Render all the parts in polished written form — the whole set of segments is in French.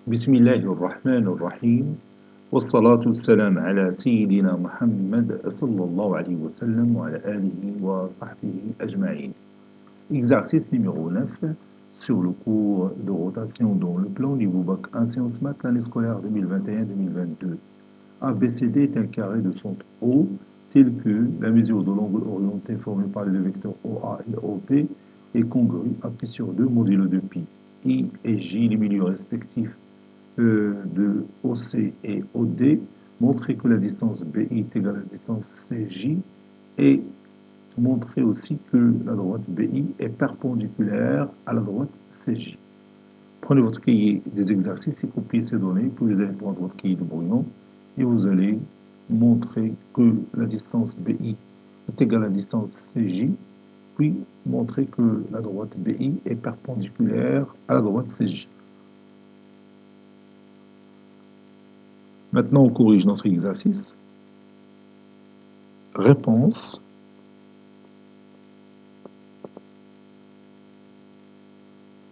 بسم الله الرحمن الرحيم والصلاة والسلام على سيدنا محمد صلى الله عليه وسلم وعلى آله وصحبه أجمعين. Exercice numéro 9 sur le cours de rotation dans le plan niveau bac 1 sciences maths l'année scolaire 2021-2022. ABCD est un carré de centre O tel que la mesure de l'angle orienté formé par les deux vecteurs OA et OP est congrue à pi sur 2 modulo de pi. I et J, les milieux respectifs de OC et OD, montrer que la distance BI est égale à la distance CJ et montrer aussi que la droite BI est perpendiculaire à la droite CJ. Prenez votre cahier des exercices et copiez ces données, puis vous allez prendre votre cahier de brouillon et vous allez montrer que la distance BI est égale à la distance CJ, puis montrer que la droite BI est perpendiculaire à la droite CJ. Maintenant, on corrige notre exercice. Réponse.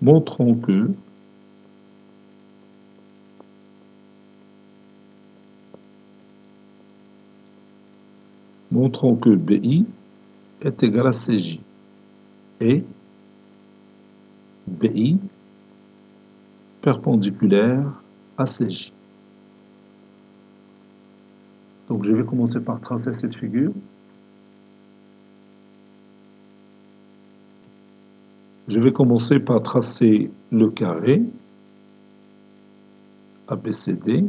Montrons que BI est égal à CJ et BI perpendiculaire à CJ. Donc je vais commencer par tracer cette figure. Je vais commencer par tracer le carré ABCD.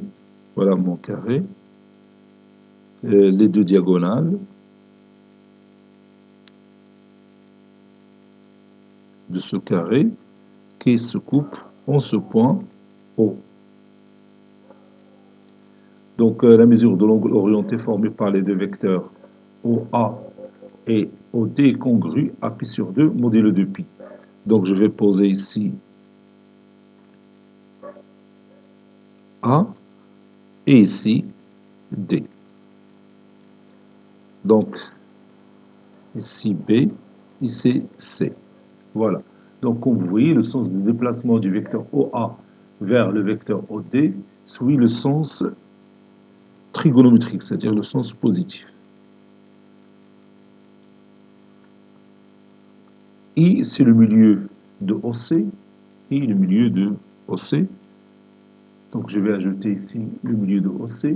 Voilà mon carré. Les deux diagonales de ce carré qui se coupe en ce point O. Donc la mesure de l'angle orienté formé par les deux vecteurs OA et OD est congrue à pi sur 2 modulo de pi. Donc je vais poser ici A et ici D. Donc ici B, ici C. Voilà. Donc comme vous voyez, le sens de déplacement du vecteur OA vers le vecteur OD suit le sens trigonométrique, c'est-à-dire le sens positif. I, c'est le milieu de OC, et le milieu de OC. Donc je vais ajouter ici le milieu de OC.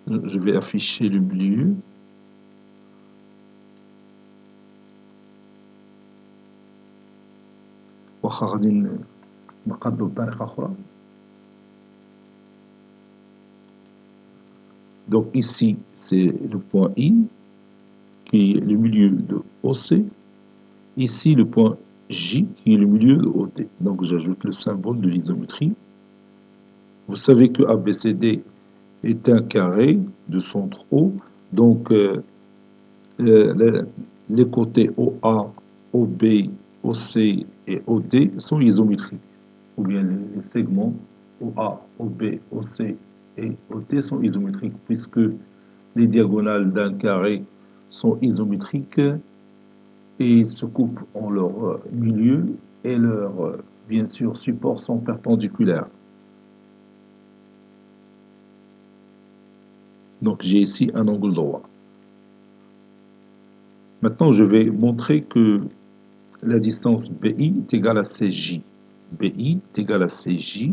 Je vais afficher le milieu. Donc ici, c'est le point I, qui est le milieu de OC. Ici, le point J, qui est le milieu de OD. Donc j'ajoute le symbole de l'isométrie. Vous savez que ABCD est un carré de centre O. Donc les côtés OA, OB, OC et OD sont isométriques. Ou bien les segments OA, OB, OC et OD sont isométriques puisque les diagonales d'un carré sont isométriques et se coupent en leur milieu et leurs, bien sûr, supports sont perpendiculaires. Donc j'ai ici un angle droit. Maintenant, je vais montrer que la distance BI est égale à CJ. BI est égale à CJ.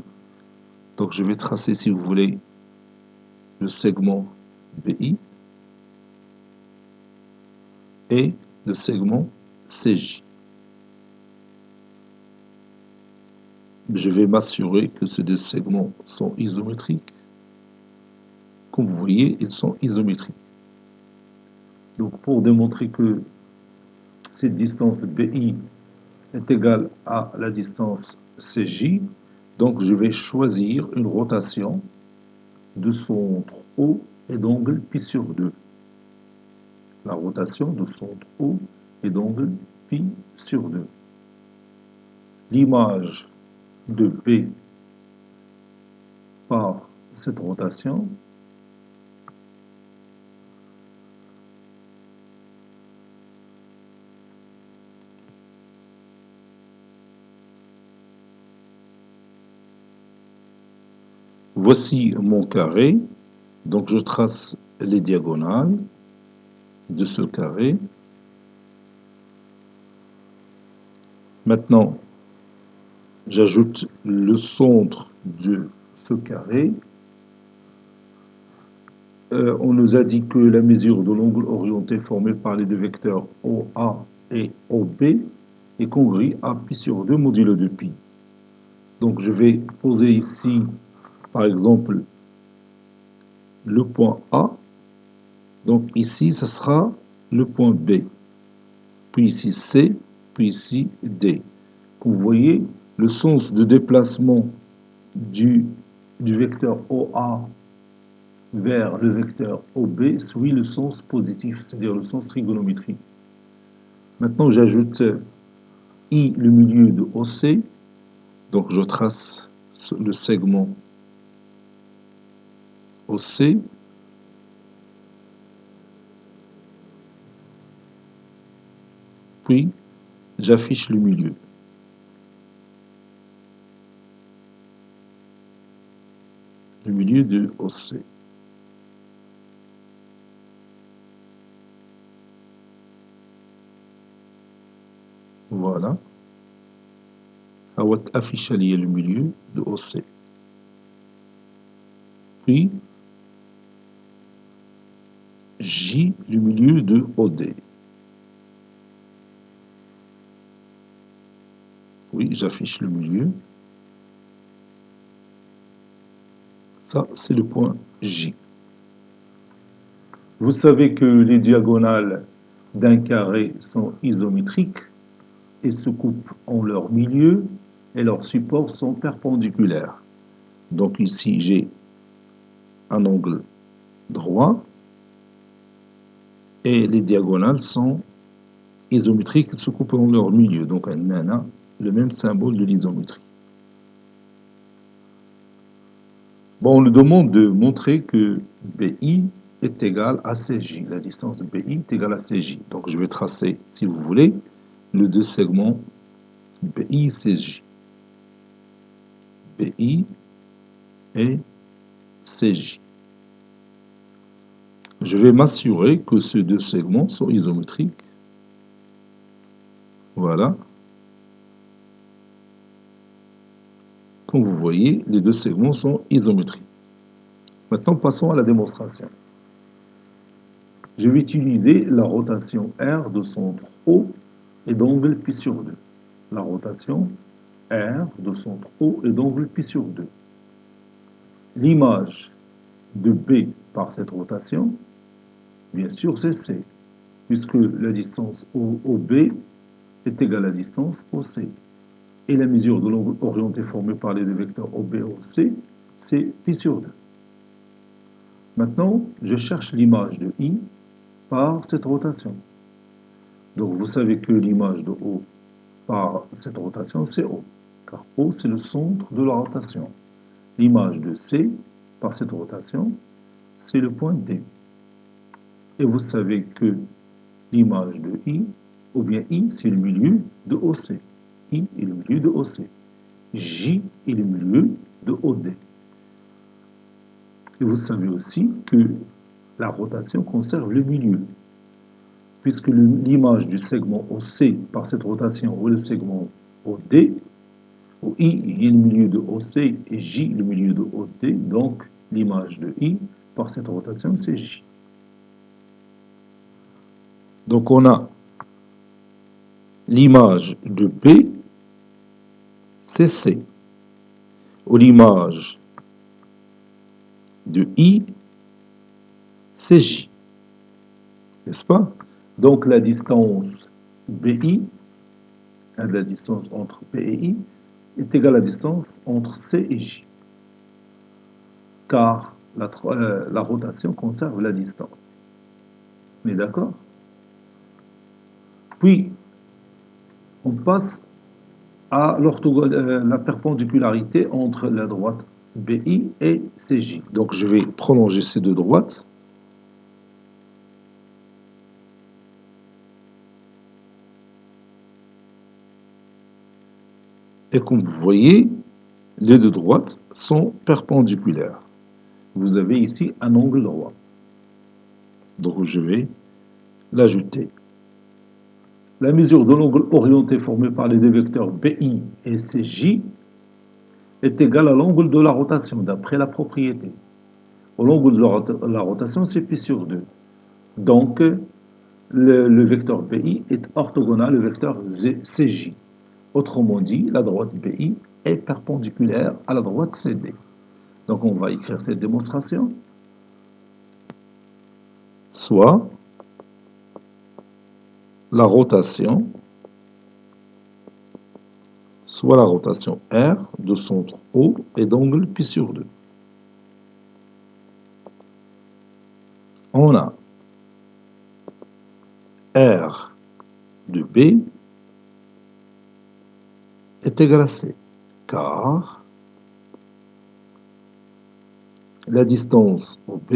Donc je vais tracer, si vous voulez, le segment BI et le segment CJ. Je vais m'assurer que ces deux segments sont isométriques. Comme vous voyez, ils sont isométriques. Donc pour démontrer que cette distance BI est égale à la distance CJ, donc je vais choisir une rotation de centre O et d'angle pi sur 2. La rotation de centre O et d'angle pi sur 2. L'image de B par cette rotation voici mon carré. Donc je trace les diagonales de ce carré. Maintenant, j'ajoute le centre de ce carré. On nous a dit que la mesure de l'angle orienté formé par les deux vecteurs OA et OB est congrue à pi sur 2 modulo de pi. Donc je vais poser ici, par exemple, le point A. Donc ici, ce sera le point B. Puis ici C, puis ici D. Comme vous voyez, le sens de déplacement du vecteur OA vers le vecteur OB suit le sens positif, c'est-à-dire le sens trigonométrique. Maintenant, j'ajoute I, le milieu de OC. Donc, je trace le segment OC. Puis, j'affiche le milieu. Le milieu de OC. Voilà. Affiche le milieu de OC. Puis, J, le milieu de OD. Oui, j'affiche le milieu. Ça, c'est le point J. Vous savez que les diagonales d'un carré sont isométriques et se coupent en leur milieu et leurs supports sont perpendiculaires. Donc ici, j'ai un angle droit et les diagonales sont isométriques et se coupent en leur milieu. Donc on a le même symbole de l'isométrie. Bon, on nous demande de montrer que BI est égal à CJ. La distance de BI est égale à CJ. Donc je vais tracer, si vous voulez, les deux segments BI et CJ. BI et CJ. Je vais m'assurer que ces deux segments sont isométriques. Voilà. Comme vous voyez, les deux segments sont isométriques. Maintenant, passons à la démonstration. Je vais utiliser la rotation R de centre O et d'angle pi sur 2. La rotation R de centre O et d'angle pi sur 2. L'image de B par cette rotation, bien sûr, c'est C, puisque la distance OB est égale à la distance OC. Et la mesure de l'angle orienté formé par les deux vecteurs OB et OC, c'est pi sur 2. Maintenant, je cherche l'image de I par cette rotation. Donc, vous savez que l'image de O par cette rotation, c'est O, car O, c'est le centre de la rotation. L'image de C par cette rotation, c'est le point D. Et vous savez que l'image de I, ou bien I, c'est le milieu de OC. I est le milieu de OC. J est le milieu de OD. Et vous savez aussi que la rotation conserve le milieu, puisque l'image du segment OC par cette rotation ou le segment OD, où I est le milieu de OC et J le milieu de OD, donc l'image de I par cette rotation, c'est J. Donc on a l'image de B, c'est C. Ou l'image de I, c'est J. N'est-ce pas? Donc la distance BI, la distance entre B et I, est égale à la distance entre C et J. Car la rotation conserve la distance. On est d'accord? Puis, on passe à la perpendicularité entre la droite BI et CJ. Donc je vais prolonger ces deux droites. Et comme vous voyez, Les deux droites sont perpendiculaires. Vous avez ici un angle droit. Donc je vais l'ajouter. La mesure de l'angle orienté formé par les deux vecteurs BI et CJ est égale à l'angle de la rotation d'après la propriété. L'angle de la rotation, c'est pi sur 2. Donc, le vecteur BI est orthogonal au vecteur CJ. Autrement dit, la droite BI est perpendiculaire à la droite CD. Donc, on va écrire cette démonstration. Soit la rotation R de centre O et d'angle pi sur 2. On a R de B est égal à C, car la distance OB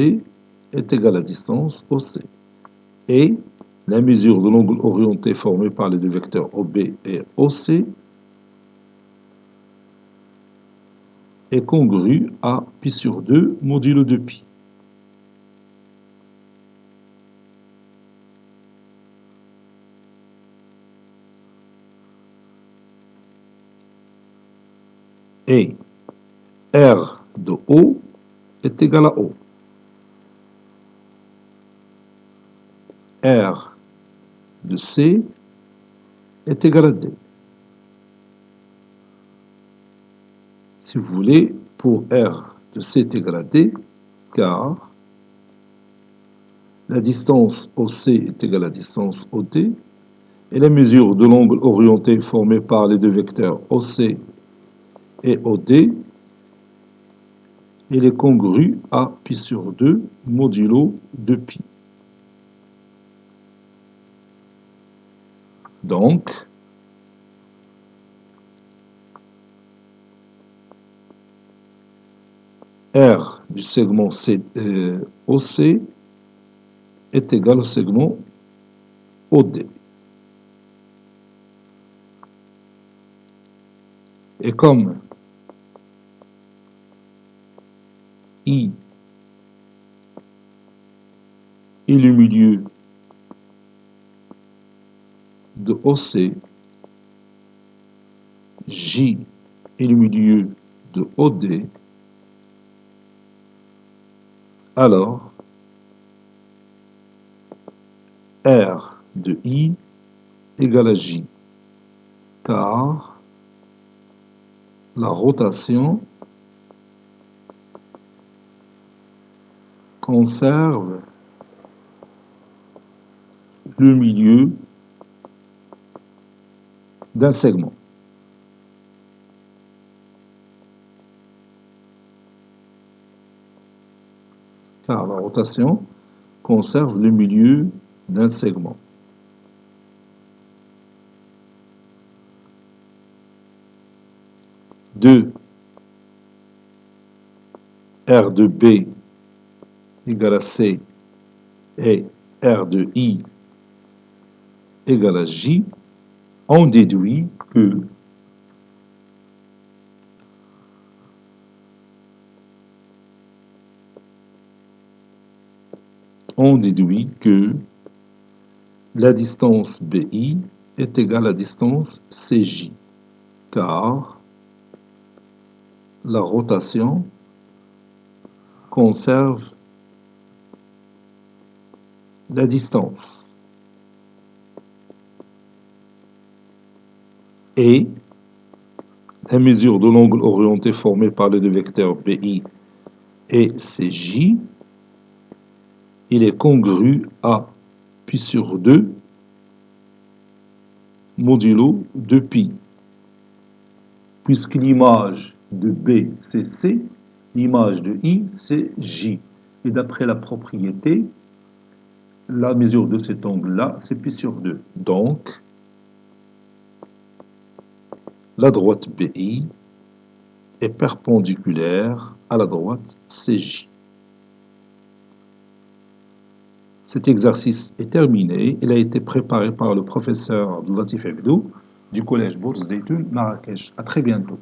est égale à la distance OC. Et la mesure de l'angle orienté formé par les deux vecteurs OB et OC est congrue à pi sur 2 modulo de pi. Et R de O est égal à O. R de C est égal à D. Si vous voulez, pour R de C est égal à D, car la distance OC est égale à la distance OD, et la mesure de l'angle orienté formé par les deux vecteurs OC et OD, il est congru à pi sur 2 modulo de pi. Donc, R du segment OC est égal au segment OD. Et comme I est le milieu de OC, J est le milieu de OD, alors R de I égale à J, car la rotation conserve le milieu d'un segment. Car la rotation conserve le milieu d'un segment. De R de B égale à C et R de I égale à J, on déduit que la distance BI est égale à la distance CJ, car la rotation conserve la distance. Et la mesure de l'angle orienté formé par les deux vecteurs BI et CJ, il est congru à pi sur 2 modulo de pi. Puisque l'image de B, c'est C, l'image de I, c'est J. Et d'après la propriété, la mesure de cet angle-là, c'est pi sur 2. Donc, la droite BI est perpendiculaire à la droite CJ. Cet exercice est terminé. Il a été préparé par le professeur Abdul Latif Abdou du collège Bourse Zeytoun, Marrakech. À très bientôt.